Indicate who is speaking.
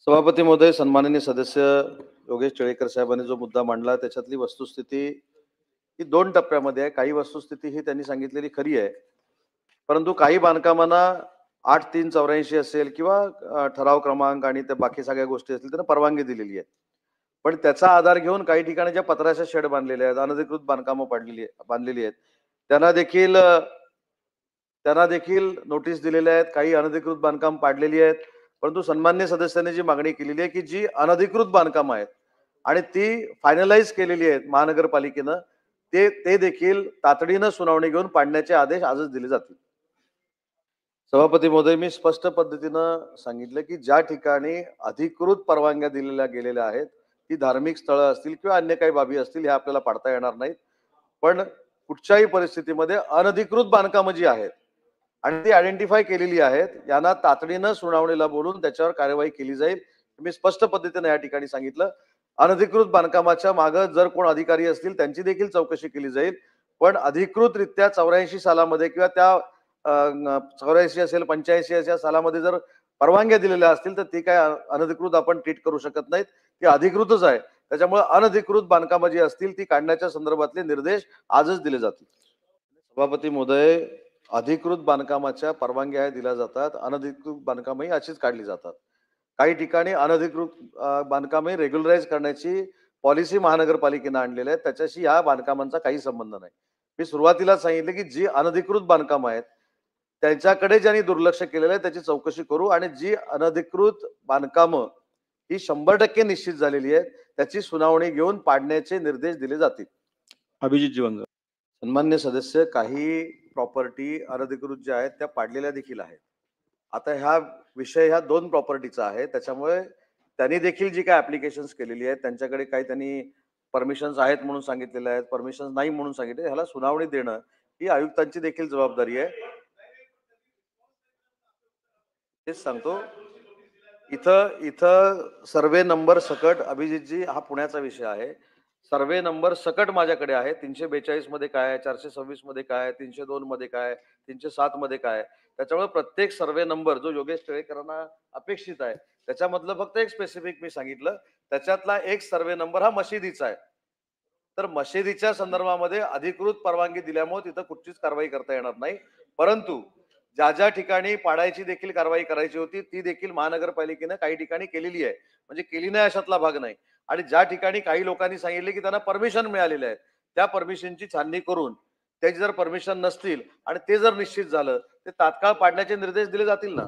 Speaker 1: सभापती महोदय, सन्माननीय सदस्य योगेश टिळेकर साहेबांनी जो मुद्दा मांडला त्याच्यातली वस्तुस्थिती ही 2 टप्प्यामध्ये आहे. काही वस्तुस्थिती ही त्यांनी सांगितलेली खरी आहे. परंतु काही बांधकामांना 8384 असेल किंवा ठराव क्रमांक आणि त्या बाकी सगळ्या गोष्टी असतील त्यांना परवानगी दिलेली आहे. पण त्याचा आधार घेऊन काही ठिकाणी ज्या पत्र्याच्या शेड बांधलेल्या आहेत, अनधिकृत बांधकामं बांधलेली आहेत, त्यांना देखील नोटीस दिलेल्या आहेत. काही अनधिकृत बांधकाम पाडलेली आहेत. परंतु सन्माननीय सदस्यांनी जी मागणी केलेली आहे की जी अनधिकृत बांधकामं आहेत आणि ती फायनलाइज केलेली आहेत महानगरपालिकेनं, ते ते देखील तातडीनं सुनावणी घेऊन पाडण्याचे आदेश आजच दिले जातील. सभापती महोदय, मी स्पष्ट पद्धतीनं सांगितलं की ज्या ठिकाणी अधिकृत परवानग्या दिलेल्या गेलेल्या आहेत, ती धार्मिक स्थळं असतील किंवा अन्य काही बाबी असतील, हे आपल्याला पाडता येणार नाहीत. पण कुठच्याही परिस्थितीमध्ये अनधिकृत बांधकामं जी आहेत आणि ती आयडेंटिफाय केलेली आहेत, यांना तातडीनं सुनावणीला बोलून त्याच्यावर कार्यवाही केली जाईल. मी स्पष्ट पद्धतीने या ठिकाणी सांगितलं. अनधिकृत बांधकामाच्या मागं जर कोण अधिकारी असतील त्यांची देखील चौकशी केली जाईल. पण अधिकृतरित्या 84 सालामध्ये किंवा त्या 84 असेल 85 अशा सालामध्ये जर परवानग्या दिलेल्या असतील तर ती काय अनधिकृत आपण ट्रीट करू शकत नाहीत. ती अधिकृतच आहे. त्याच्यामुळे अनधिकृत बांधकामं जी असतील ती काढण्याच्या संदर्भातले निर्देश आजच दिले जातील. सभापती महोदय, अधिकृत बांधकामाच्या परवानग्या दिल्या जातात. अनधिकृत बांधकामही अशीच काढली जातात. काही ठिकाणी अनधिकृत बांधकामे रेग्युलराइज करण्याची पॉलिसी महानगरपालिकेनं आणलेली आहे. त्याच्याशी या बांधकामांचा काही संबंध नाही. मी सुरुवातीला सांगितलं की जी अनधिकृत बांधकामं आहेत त्यांच्याकडे ज्यांनी दुर्लक्ष केलेलं आहे त्याची चौकशी करू आणि जी अनधिकृत बांधकामं ही 100% निश्चित झालेली आहेत त्याची सुनावणी घेऊन पाडण्याचे निर्देश दिले जातील.
Speaker 2: अभिजित जीवनकर.
Speaker 1: सन्मान्य सदस्य, काही प्रॉपर्टी अनधिकृत ज्या आहेत त्या पाडलेल्या देखील आहेत. आता ह्या 2 प्रॉपर्टीचा आहे. त्याच्यामुळे त्यांनी देखील जी काही ऍप्लिकेशन्स केलेली आहेत त्यांच्याकडे काही त्यांनी परमिशन्स आहेत म्हणून सांगितलेले आहेत, परमिशन्स नाही म्हणून सांगितले. ह्याला सुनावणी देणं ही आयुक्तांची देखील जबाबदारी आहे. तेच सांगतो. इथं इथं सर्वे नंबर सकट, अभिजितजी, हा पुण्याचा विषय आहे. सर्वे नंबर सकट माझ्याकडे आहे. 342 मध्ये काय आहे, 426 मध्ये काय आहे, 302 मध्ये काय आहे, 307 मध्ये काय आहे. त्याच्यामुळे प्रत्येक सर्वे नंबर जो योगेश टिळेकरांना अपेक्षित आहे त्याच्यामधलं फक्त एक स्पेसिफिक मी सांगितलं. त्याच्यातला एक सर्वे नंबर हा मशिदीचा आहे. तर मशिदीच्या संदर्भामध्ये अधिकृत परवानगी दिल्यामुळे तिथं कुठचीच कारवाई करता येणार नाही. परंतु ज्या ठिकाणी पाडायची देखील कारवाई करायची होती ती देखील महानगरपालिकेनं काही ठिकाणी केलेली आहे. म्हणजे केली नाही अशातला भाग नाही. आणि ज्या ठिकाणी काही लोकांनी सांगितले की त्यांना परमिशन मिळालेले आहे त्या परमिशनची छाननी करून त्याची जर परमिशन नसतील आणि ते जर निश्चित झालं ते तात्काळ पाडण्याचे निर्देश दिले जातील ना.